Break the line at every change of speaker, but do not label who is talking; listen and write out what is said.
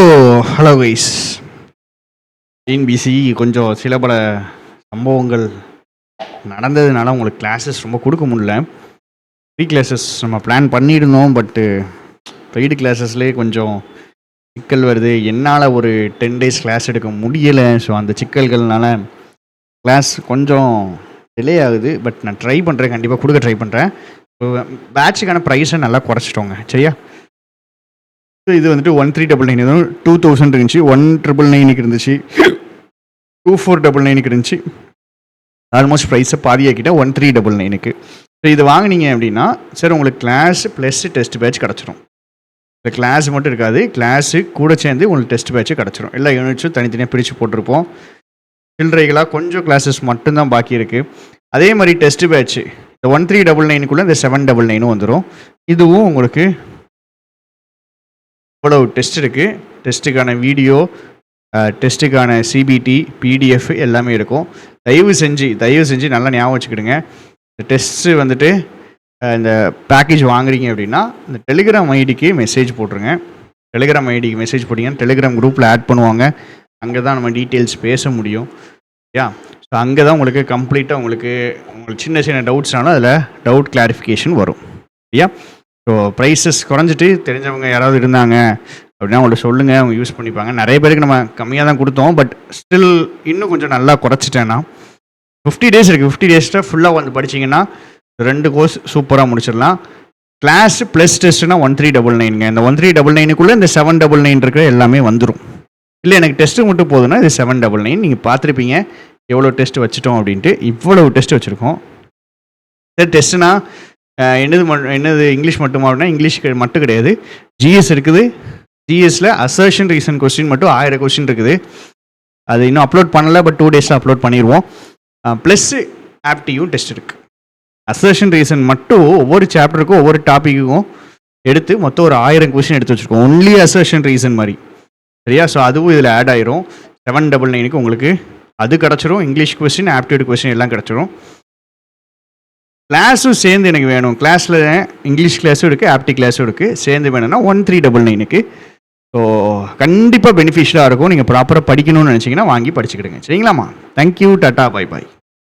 Hello guys. TNPSC கொஞ்சம் சில பல சம்பவங்கள் நடந்ததுனால உங்களுக்கு கிளாஸஸ் ரொம்ப கொடுக்க முடியல. ஃப்ரீ கிளாஸஸ் நம்ம பிளான் பண்ணியிருந்தோம், பட்டு பெய்டு கிளாஸஸ்லேயே கொஞ்சம் சிக்கல் வருது. என்னால் ஒரு 10 days கிளாஸ் எடுக்க முடியலை. ஸோ அந்த சிக்கல்கள்னால கிளாஸ் கொஞ்சம் டிலே ஆகுது. பட் நான் ட்ரை பண்ணுறேன், கண்டிப்பாக கொடுக்க ட்ரை பண்ணுறேன். ஸோ பேட்சுக்கான ப்ரைஸை நல்லா குறைச்சிட்டோங்க, சரியா? ஸோ இது வந்துட்டு 1399 2000 இருந்துச்சு, 1999 இருந்துச்சு, 2499 இருந்துச்சு. ஆல்மோஸ்ட் ப்ரைஸை பாதியாக்கிட்ட 1399. ஸோ இது வாங்கினீங்க அப்படின்னா சார் உங்களுக்கு கிளாஸ் ப்ளஸ் டெஸ்ட் பேட்ச் கிடச்சிரும். இந்த கிளாஸ் மட்டும் இருக்காது, கிளாஸு கூட சேர்ந்து உங்களுக்கு டெஸ்ட் பேட்ச்சு கிடச்சிரும். எல்லா யூனிட்ஸும் தனித்தனியாக பிரித்து போட்டிருப்போம். சில்லறைகளாக கொஞ்சம் கிளாஸஸ் மட்டும்தான் பாக்கி இருக்குது. அதே மாதிரி டெஸ்ட் பேட்ச்சு இந்த 1399 இந்த 799 வந்துடும். இதுவும் உங்களுக்கு இவ்வளவு டெஸ்ட் இருக்குது. டெஸ்ட்டுக்கான வீடியோ, டெஸ்ட்டுக்கான சிபிடி, பிடிஎஃப் எல்லாமே இருக்கும். தயவு செஞ்சு நல்லா ஞாபகம் வச்சுக்கிடுங்க. இந்த டெஸ்ட்டு வந்துட்டு இந்த பேக்கேஜ் வாங்குறீங்க அப்படின்னா இந்த டெலிகிராம் ஐடிக்கு மெசேஜ் போட்டுருங்க. டெலிகிராம் ஐடிக்கு மெசேஜ் போட்டிங்கன்னா டெலிகிராம் குரூப்பில் ஆட் பண்ணுவாங்க. அங்கே தான் நம்ம டீட்டெயில்ஸ் பேச முடியும், யா. ஸோ அங்கே தான் உங்களுக்கு கம்ப்ளீட்டாக உங்களுக்கு சின்ன சின்ன டவுட்ஸ்னாலும் அதில் டவுட் கிளாரிஃபிகேஷன் வரும், யா. ஸோ ப்ரைஸஸ் குறைஞ்சிட்டு தெரிஞ்சவங்க யாராவது இருந்தாங்க அப்படின்னா அவங்கள்ட்ட சொல்லுங்கள், அவங்க யூஸ் பண்ணிப்பாங்க. நிறைய பேருக்கு நம்ம கம்மியாக தான் கொடுத்தோம், பட் ஸ்டில் இன்னும் கொஞ்சம் நல்லா குறைச்சிட்டேன்னா 50 days இருக்குது. 50 days ஃபுல்லாக வந்து படிச்சிங்கன்னா 2 கோர்ஸ் சூப்பராக முடிச்சிடலாம். கிளாஸ் ப்ளஸ் டெஸ்ட்னா 1399. இந்த 1399 இந்த 799 இருக்கிற எல்லாமே வந்துடும். இல்லை எனக்கு டெஸ்ட்டு மட்டும் போதுன்னா இது 799. நீங்கள் பார்த்துருப்பீங்க எவ்வளோ டெஸ்ட் வச்சுட்டோம் அப்படின்ட்டு. இவ்வளவு டெஸ்ட் வச்சுருக்கோம். சரி, டெஸ்ட்டுனா என்னது இங்கிலீஷ் மட்டுமா அப்படின்னா இங்கிலீஷ் மட்டும் கிடையாது, ஜிஎஸ் இருக்குது. ஜிஎஸ்ல அசர்ஷன் ரீசன் கொஸ்டின் மட்டும் 1000 கொஸ்டின் இருக்குது. அது இன்னும் அப்லோட் பண்ணலை, பட் 2 days அப்லோட் பண்ணிடுவோம். ப்ளஸ் ஆப்டியும் டெஸ்ட் இருக்குது. அசர்ஷன் ரீசன் மட்டும் ஒவ்வொரு சாப்டருக்கும் ஒவ்வொரு டாப்பிக்குக்கும் எடுத்து மொத்தம் ஒரு 1000 கொஸ்டின் எடுத்து வச்சுருக்கோம். ஒன்லி அசர்ஷன் ரீசன் மாதிரி, சரியா? ஸோ அதுவும் இதில் ஆட் ஆயிரும். 799 உங்களுக்கு அது கிடச்சிரும். இங்கிலீஷ் கொஸ்டின், ஆப்டிடியூட் கொஸ்டின் எல்லாம் கிடச்சிரும். கிளாஸும் சேர்ந்து எனக்கு வேணும். கிளாஸில் இங்கிலீஷ் கிளாஸும் இருக்குது, ஆப்டி கிளாஸும் இருக்குது. சேர்ந்து வேணும்னா 1399. ஸோ கண்டிப்பாக பெனிஃபிஷியலாக இருக்கும். நீங்கள் ப்ராப்பராக படிக்கணும்னு நினச்சிங்கன்னா வாங்கி படிச்சுக்கிடுங்க, சரிங்களாம்மா? தேங்க்யூ, டாட்டா, பை பாய்.